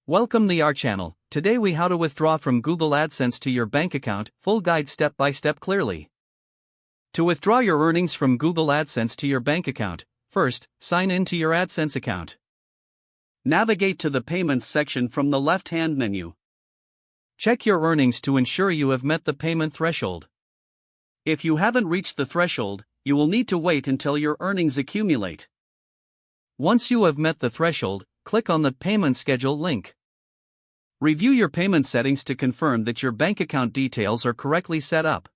Welcome to our channel. Today we how to withdraw from Google AdSense to your bank account, full guide step by step clearly. To withdraw your earnings from Google AdSense to your bank account, first, sign in to your AdSense account. Navigate to the Payments section from the left-hand menu. Check your earnings to ensure you have met the payment threshold. If you haven't reached the threshold, you will need to wait until your earnings accumulate. Once you have met the threshold, click on the Payment Schedule link. Review your payment settings to confirm that your bank account details are correctly set up.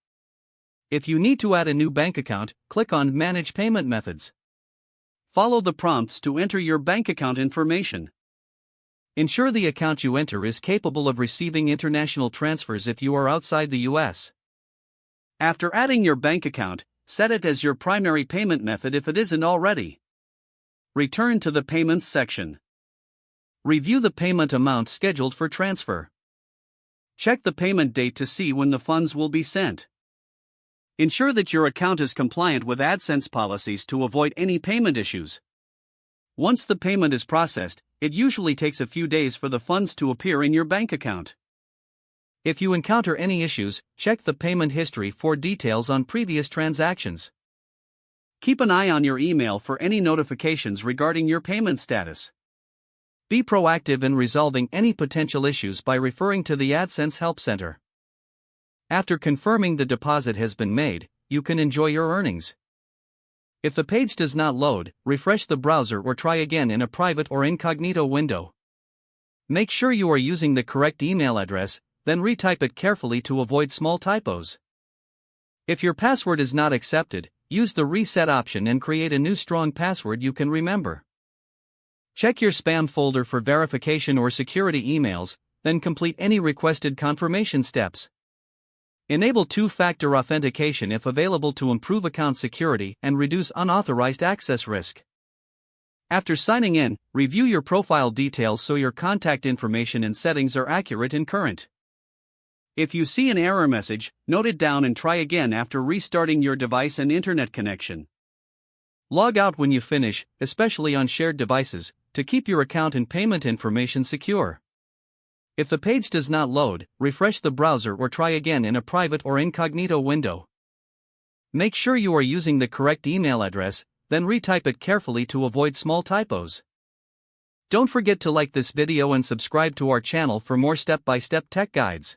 If you need to add a new bank account, click on Manage Payment Methods. Follow the prompts to enter your bank account information. Ensure the account you enter is capable of receiving international transfers if you are outside the US. After adding your bank account, set it as your primary payment method if it isn't already. Return to the Payments section. Review the payment amount scheduled for transfer. Check the payment date to see when the funds will be sent. Ensure that your account is compliant with AdSense policies to avoid any payment issues. Once the payment is processed, it usually takes a few days for the funds to appear in your bank account. If you encounter any issues, check the payment history for details on previous transactions. Keep an eye on your email for any notifications regarding your payment status. Be proactive in resolving any potential issues by referring to the AdSense Help Center. After confirming the deposit has been made, you can enjoy your earnings. If the page does not load, refresh the browser or try again in a private or incognito window. Make sure you are using the correct email address, then retype it carefully to avoid small typos. If your password is not accepted, use the reset option and create a new strong password you can remember. Check your spam folder for verification or security emails, then complete any requested confirmation steps. Enable two-factor authentication if available to improve account security and reduce unauthorized access risk. After signing in, review your profile details so your contact information and settings are accurate and current. If you see an error message, note it down and try again after restarting your device and internet connection. Log out when you finish, especially on shared devices, to keep your account and payment information secure. If the page does not load, refresh the browser or try again in a private or incognito window. Make sure you are using the correct email address, then retype it carefully to avoid small typos. Don't forget to like this video and subscribe to our channel for more step-by-step tech guides.